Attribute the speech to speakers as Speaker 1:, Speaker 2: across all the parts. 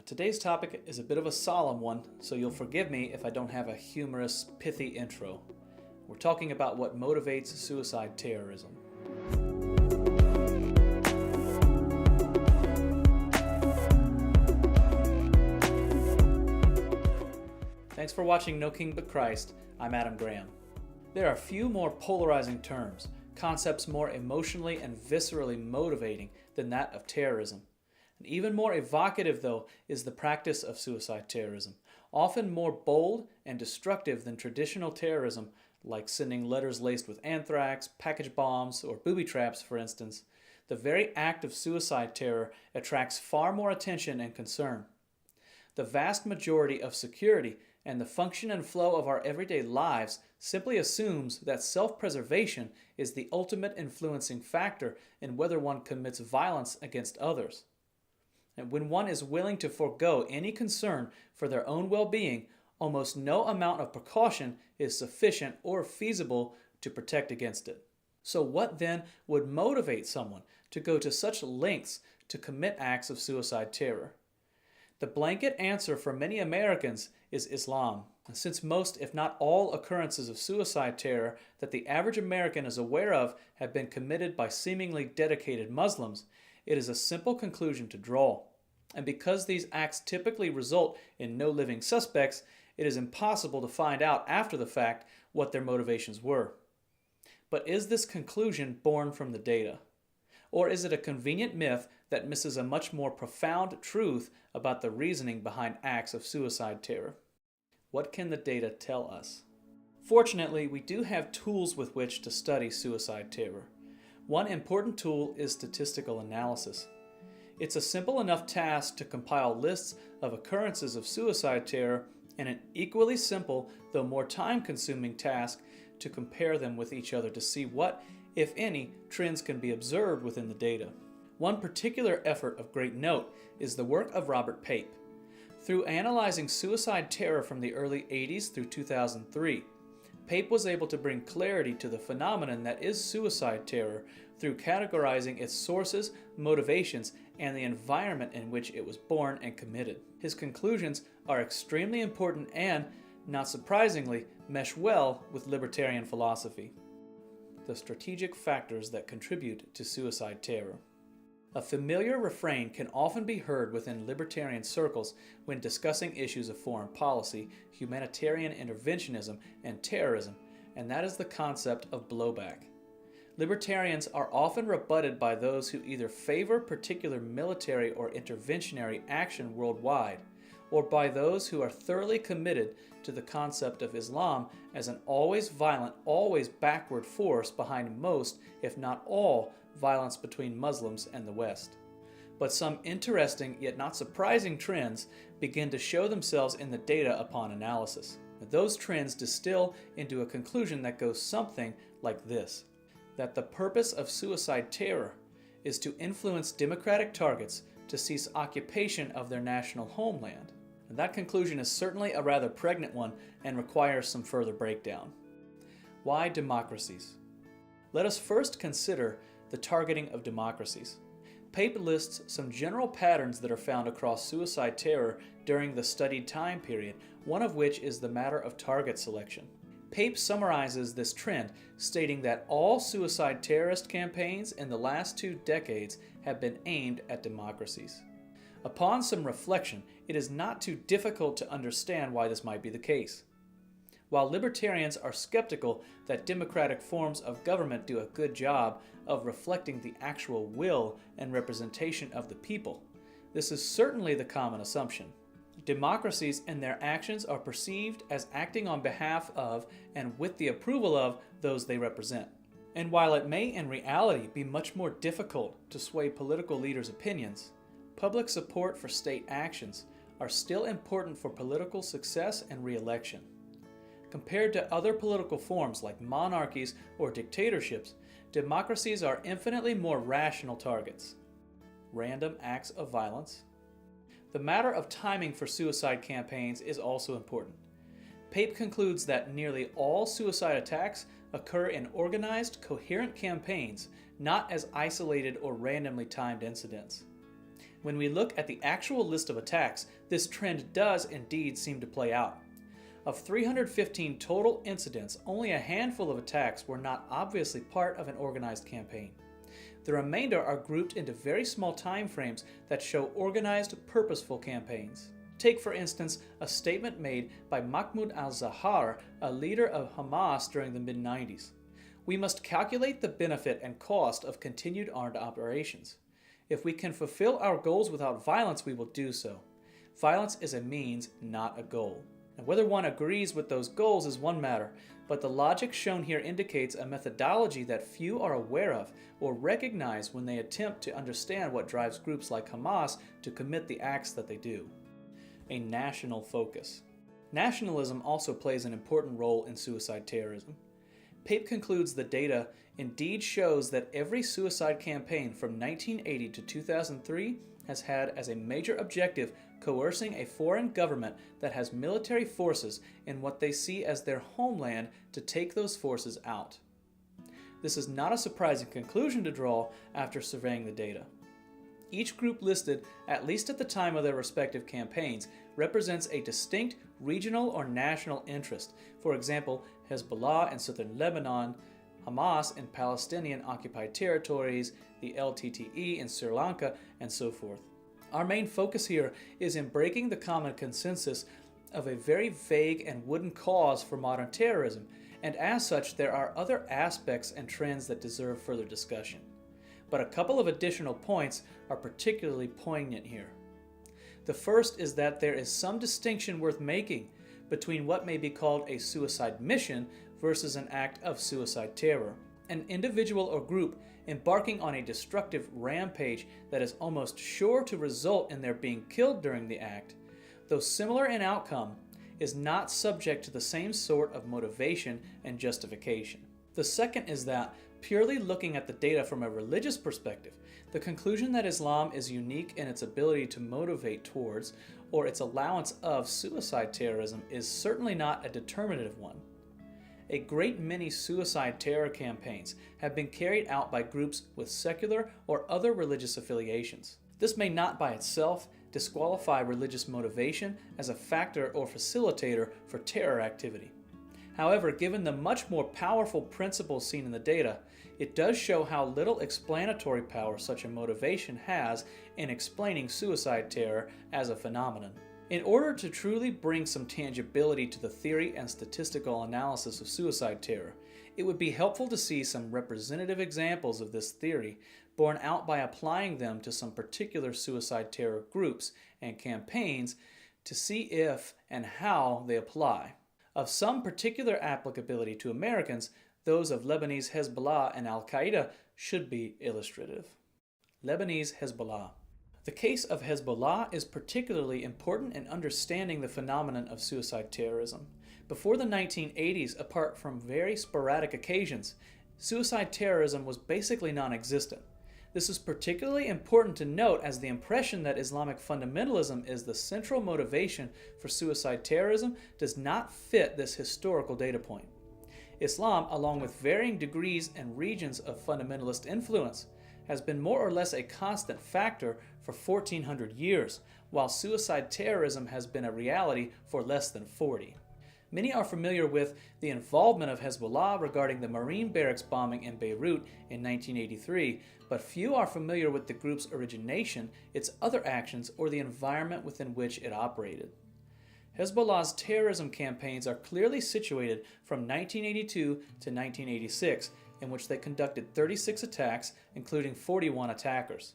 Speaker 1: Today's topic is a bit of a solemn one, so you'll forgive me if I don't have a humorous, pithy intro. We're talking about what motivates suicide terrorism. Thanks for watching No King But Christ. I'm Adam Graham. There are few more polarizing terms, concepts more emotionally and viscerally motivating than that of terrorism. And even more evocative, though, is the practice of suicide terrorism, often more bold and destructive than traditional terrorism, like sending letters laced with anthrax, package bombs, or booby traps, for instance. The very act of suicide terror attracts far more attention and concern. The vast majority of security and the function and flow of our everyday lives simply assumes that self-preservation is the ultimate influencing factor in whether one commits violence against others. And when one is willing to forego any concern for their own well-being, almost no amount of precaution is sufficient or feasible to protect against it. So what then would motivate someone to go to such lengths to commit acts of suicide terror? The blanket answer for many Americans is Islam. Since most, if not all, occurrences of suicide terror that the average American is aware of have been committed by seemingly dedicated Muslims, it is a simple conclusion to draw. And because these acts typically result in no living suspects, it is impossible to find out after the fact what their motivations were. But is this conclusion born from the data? Or is it a convenient myth that misses a much more profound truth about the reasoning behind acts of suicide terror? What can the data tell us? Fortunately, we do have tools with which to study suicide terror. One important tool is statistical analysis. It's a simple enough task to compile lists of occurrences of suicide terror and an equally simple, though more time-consuming task to compare them with each other to see what, if any, trends can be observed within the data. One particular effort of great note is the work of Robert Pape. Through analyzing suicide terror from the early 80s through 2003, Pape was able to bring clarity to the phenomenon that is suicide terror through categorizing its sources, motivations, and the environment in which it was born and committed. His conclusions are extremely important and, not surprisingly, mesh well with libertarian philosophy. The strategic factors that contribute to suicide terror. A familiar refrain can often be heard within libertarian circles when discussing issues of foreign policy, humanitarian interventionism, and terrorism, and that is the concept of blowback. Libertarians are often rebutted by those who either favor particular military or interventionary action worldwide, or by those who are thoroughly committed to the concept of Islam as an always violent, always backward force behind most, if not all, violence between Muslims and the West. But some interesting yet not surprising trends begin to show themselves in the data upon analysis. Those trends distill into a conclusion that goes something like this: that the purpose of suicide terror is to influence democratic targets to cease occupation of their national homeland. And that conclusion is certainly a rather pregnant one and requires some further breakdown. Why democracies? Let us first consider the targeting of democracies. Pape lists some general patterns that are found across suicide terror during the studied time period, one of which is the matter of target selection. Pape summarizes this trend, stating that all suicide terrorist campaigns in the last 2 decades have been aimed at democracies. Upon some reflection, it is not too difficult to understand why this might be the case. While libertarians are skeptical that democratic forms of government do a good job of reflecting the actual will and representation of the people, this is certainly the common assumption. Democracies and their actions are perceived as acting on behalf of and with the approval of those they represent. And while it may in reality be much more difficult to sway political leaders' opinions, public support for state actions are still important for political success and re-election. Compared to other political forms like monarchies or dictatorships, democracies are infinitely more rational targets. Random acts of violence. The matter of timing for suicide campaigns is also important. Pape concludes that nearly all suicide attacks occur in organized, coherent campaigns, not as isolated or randomly timed incidents. When we look at the actual list of attacks, this trend does indeed seem to play out. Of 315 total incidents, only a handful of attacks were not obviously part of an organized campaign. The remainder are grouped into very small time frames that show organized, purposeful campaigns. Take, for instance, a statement made by Mahmoud al-Zahar, a leader of Hamas during the mid-90s. We must calculate the benefit and cost of continued armed operations. If we can fulfill our goals without violence, we will do so. Violence is a means, not a goal. And whether one agrees with those goals is one matter, but the logic shown here indicates a methodology that few are aware of or recognize when they attempt to understand what drives groups like Hamas to commit the acts that they do. A national focus. Nationalism also plays an important role in suicide terrorism. Pape concludes the data indeed shows that every suicide campaign from 1980 to 2003 has had as a major objective coercing a foreign government that has military forces in what they see as their homeland to take those forces out. This is not a surprising conclusion to draw after surveying the data. Each group listed, at least at the time of their respective campaigns, represents a distinct regional or national interest. For example, Hezbollah in southern Lebanon, Hamas in Palestinian-occupied territories, the LTTE in Sri Lanka, and so forth. Our main focus here is in breaking the common consensus of a very vague and wooden cause for modern terrorism, and as such there are other aspects and trends that deserve further discussion. But a couple of additional points are particularly poignant here. The first is that there is some distinction worth making between what may be called a suicide mission versus an act of suicide terror. An individual or group embarking on a destructive rampage that is almost sure to result in their being killed during the act, though similar in outcome, is not subject to the same sort of motivation and justification. The second is that, purely looking at the data from a religious perspective, the conclusion that Islam is unique in its ability to motivate towards, or its allowance of, suicide terrorism is certainly not a determinative one. A great many suicide terror campaigns have been carried out by groups with secular or other religious affiliations. This may not by itself disqualify religious motivation as a factor or facilitator for terror activity. However, given the much more powerful principles seen in the data, it does show how little explanatory power such a motivation has in explaining suicide terror as a phenomenon. In order to truly bring some tangibility to the theory and statistical analysis of suicide terror, it would be helpful to see some representative examples of this theory borne out by applying them to some particular suicide terror groups and campaigns to see if and how they apply. Of some particular applicability to Americans, those of Lebanese Hezbollah and Qaeda should be illustrative. Lebanese Hezbollah. The case of Hezbollah is particularly important in understanding the phenomenon of suicide terrorism. Before the 1980s, apart from very sporadic occasions, suicide terrorism was basically non-existent. This is particularly important to note as the impression that Islamic fundamentalism is the central motivation for suicide terrorism does not fit this historical data point. Islam, along with varying degrees and regions of fundamentalist influence, has been more or less a constant factor for 1400 years, while suicide terrorism has been a reality for less than 40. Many are familiar with the involvement of Hezbollah regarding the Marine barracks bombing in Beirut in 1983, but few are familiar with the group's origination, its other actions, or the environment within which it operated. Hezbollah's terrorism campaigns are clearly situated from 1982 to 1986, in which they conducted 36 attacks, including 41 attackers.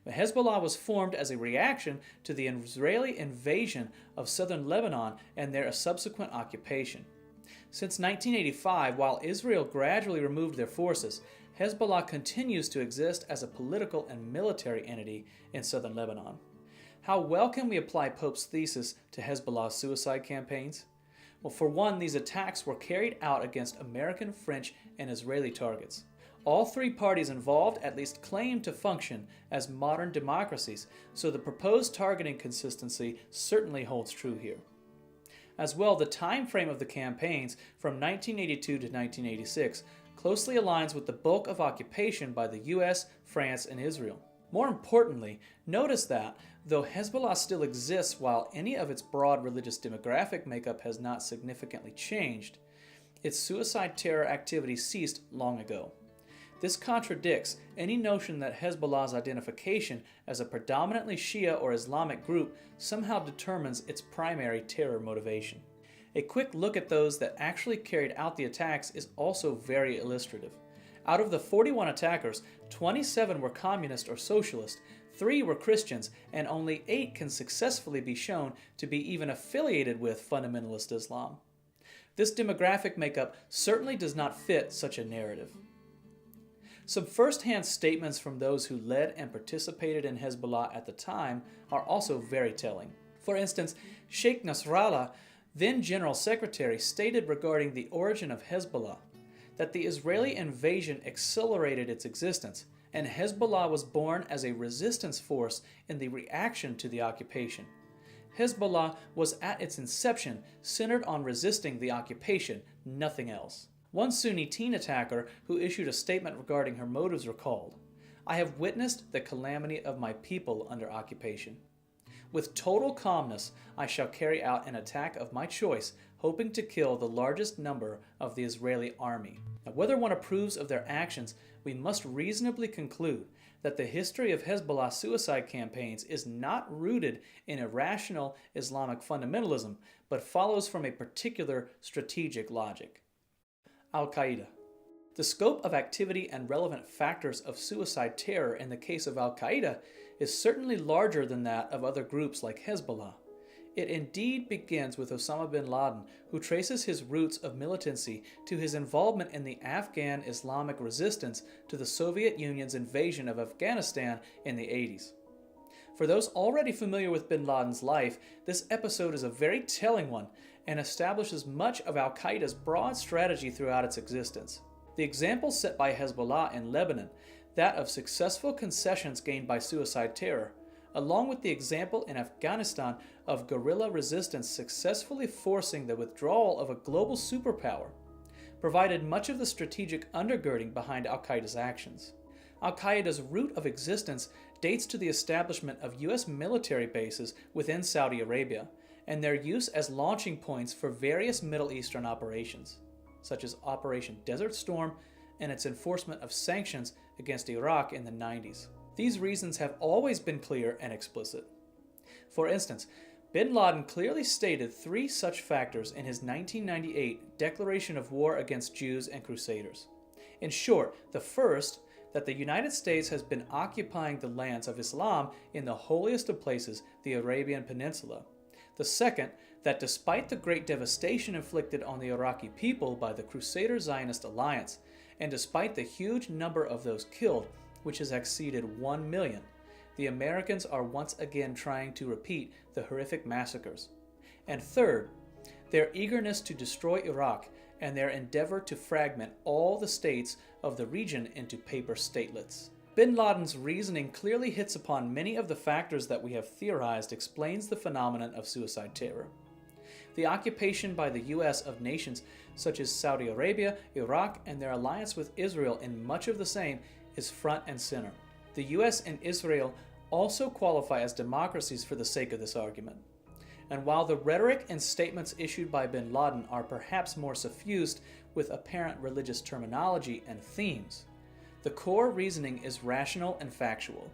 Speaker 1: The Hezbollah was formed as a reaction to the Israeli invasion of southern Lebanon and their subsequent occupation. Since 1985, while Israel gradually removed their forces, Hezbollah continues to exist as a political and military entity in southern Lebanon. How well can we apply Pope's thesis to Hezbollah's suicide campaigns? Well, for one, these attacks were carried out against American, French, and Israeli targets. All three parties involved at least claim to function as modern democracies, so the proposed targeting consistency certainly holds true here. As well, the time frame of the campaigns from 1982 to 1986 closely aligns with the bulk of occupation by the US, France, and Israel. More importantly, notice that, though Hezbollah still exists while any of its broad religious demographic makeup has not significantly changed, its suicide terror activity ceased long ago. This contradicts any notion that Hezbollah's identification as a predominantly Shia or Islamic group somehow determines its primary terror motivation. A quick look at those that actually carried out the attacks is also very illustrative. Out of the 41 attackers, 27 were communist or socialist, 3 were Christians, and only 8 can successfully be shown to be even affiliated with fundamentalist Islam. This demographic makeup certainly does not fit such a narrative. Some first-hand statements from those who led and participated in Hezbollah at the time are also very telling. For instance, Sheikh Nasrallah, then General Secretary, stated regarding the origin of Hezbollah that the Israeli invasion accelerated its existence, and Hezbollah was born as a resistance force in the reaction to the occupation. Hezbollah was at its inception centered on resisting the occupation, nothing else. One Sunni teen attacker who issued a statement regarding her motives recalled, "I have witnessed the calamity of my people under occupation. With total calmness, I shall carry out an attack of my choice, hoping to kill the largest number of the Israeli army." Now, whether one approves of their actions, we must reasonably conclude that the history of Hezbollah suicide campaigns is not rooted in irrational Islamic fundamentalism, but follows from a particular strategic logic. Al-Qaeda. The scope of activity and relevant factors of suicide terror in the case of Al-Qaeda is certainly larger than that of other groups like Hezbollah. It indeed begins with Osama bin Laden, who traces his roots of militancy to his involvement in the Afghan Islamic resistance to the Soviet Union's invasion of Afghanistan in the 80s. For those already familiar with bin Laden's life, this episode is a very telling one and establishes much of Al-Qaeda's broad strategy throughout its existence. The example set by Hezbollah in Lebanon, that of successful concessions gained by suicide terror, along with the example in Afghanistan of guerrilla resistance successfully forcing the withdrawal of a global superpower, provided much of the strategic undergirding behind Al-Qaeda's actions. Al-Qaeda's root of existence dates to the establishment of U.S. military bases within Saudi Arabia, and their use as launching points for various Middle Eastern operations, such as Operation Desert Storm and its enforcement of sanctions against Iraq in the 90s. These reasons have always been clear and explicit. For instance, bin Laden clearly stated 3 such factors in his 1998 declaration of war against Jews and Crusaders. In short, the first, that the United States has been occupying the lands of Islam in the holiest of places, the Arabian Peninsula. The second, that despite the great devastation inflicted on the Iraqi people by the Crusader-Zionist alliance, and despite the huge number of those killed, which has exceeded 1 million, the Americans are once again trying to repeat the horrific massacres. And third, their eagerness to destroy Iraq and their endeavor to fragment all the states of the region into paper statelets. Bin Laden's reasoning clearly hits upon many of the factors that we have theorized explains the phenomenon of suicide terror. The occupation by the U.S. of nations such as Saudi Arabia, Iraq, and their alliance with Israel in much of the same is front and center. The U.S. and Israel also qualify as democracies for the sake of this argument. And while the rhetoric and statements issued by bin Laden are perhaps more suffused with apparent religious terminology and themes, the core reasoning is rational and factual.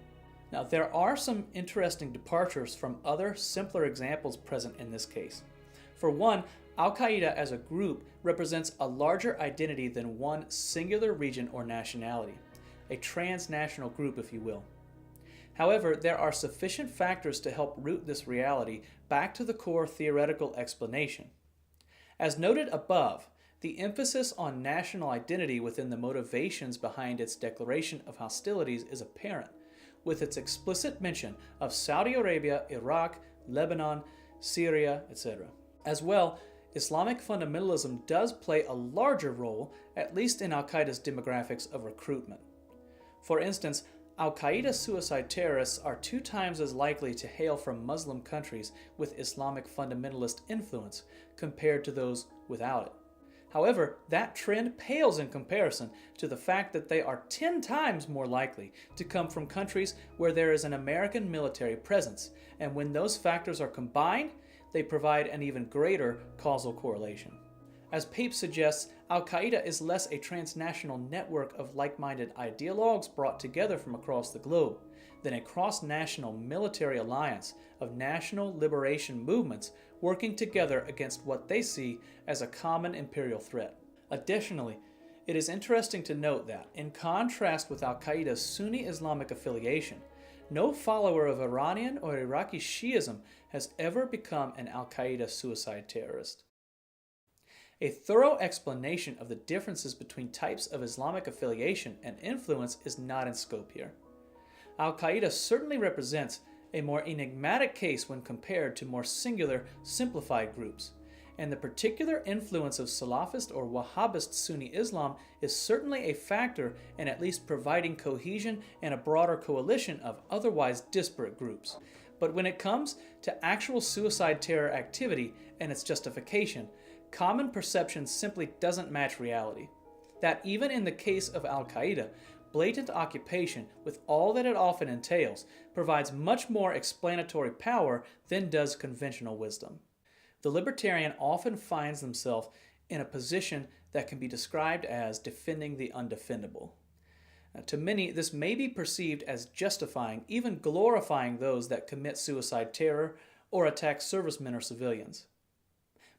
Speaker 1: Now, there are some interesting departures from other, simpler examples present in this case. For one, Al-Qaeda as a group represents a larger identity than one singular region or nationality, a transnational group, if you will. However, there are sufficient factors to help root this reality back to the core theoretical explanation. As noted above, the emphasis on national identity within the motivations behind its declaration of hostilities is apparent, with its explicit mention of Saudi Arabia, Iraq, Lebanon, Syria, etc. As well, Islamic fundamentalism does play a larger role, at least in Al-Qaeda's demographics of recruitment. For instance, Al-Qaeda suicide terrorists are 2 times as likely to hail from Muslim countries with Islamic fundamentalist influence compared to those without it. However, that trend pales in comparison to the fact that they are 10 times more likely to come from countries where there is an American military presence, and when those factors are combined, they provide an even greater causal correlation. As Pape suggests, Al-Qaeda is less a transnational network of like-minded ideologues brought together from across the globe than a cross-national military alliance of national liberation movements working together against what they see as a common imperial threat. Additionally, it is interesting to note that, in contrast with Al-Qaeda's Sunni Islamic affiliation, no follower of Iranian or Iraqi Shiism has ever become an Al-Qaeda suicide terrorist. A thorough explanation of the differences between types of Islamic affiliation and influence is not in scope here. Al-Qaeda certainly represents a more enigmatic case when compared to more singular, simplified groups, and the particular influence of Salafist or Wahhabist Sunni Islam is certainly a factor in at least providing cohesion and a broader coalition of otherwise disparate groups. But when it comes to actual suicide terror activity and its justification, common perception simply doesn't match reality. That even in the case of Al-Qaeda, blatant occupation, with all that it often entails, provides much more explanatory power than does conventional wisdom. The libertarian often finds themselves in a position that can be described as defending the undefendable. Now, to many, this may be perceived as justifying, even glorifying those that commit suicide terror or attack servicemen or civilians.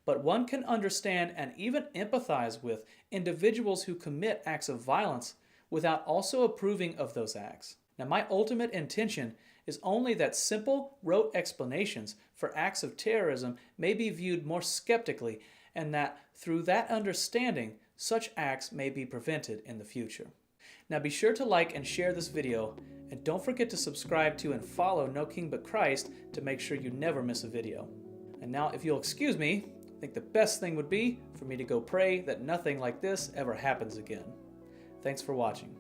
Speaker 1: But one can understand and even empathize with individuals who commit acts of violence without also approving of those acts. Now, my ultimate intention is only that simple, rote explanations for acts of terrorism may be viewed more skeptically, and that through that understanding, such acts may be prevented in the future. Now, be sure to like and share this video, and don't forget to subscribe to and follow No King But Christ to make sure you never miss a video. And now, if you'll excuse me, I think the best thing would be for me to go pray that nothing like this ever happens again. Thanks for watching.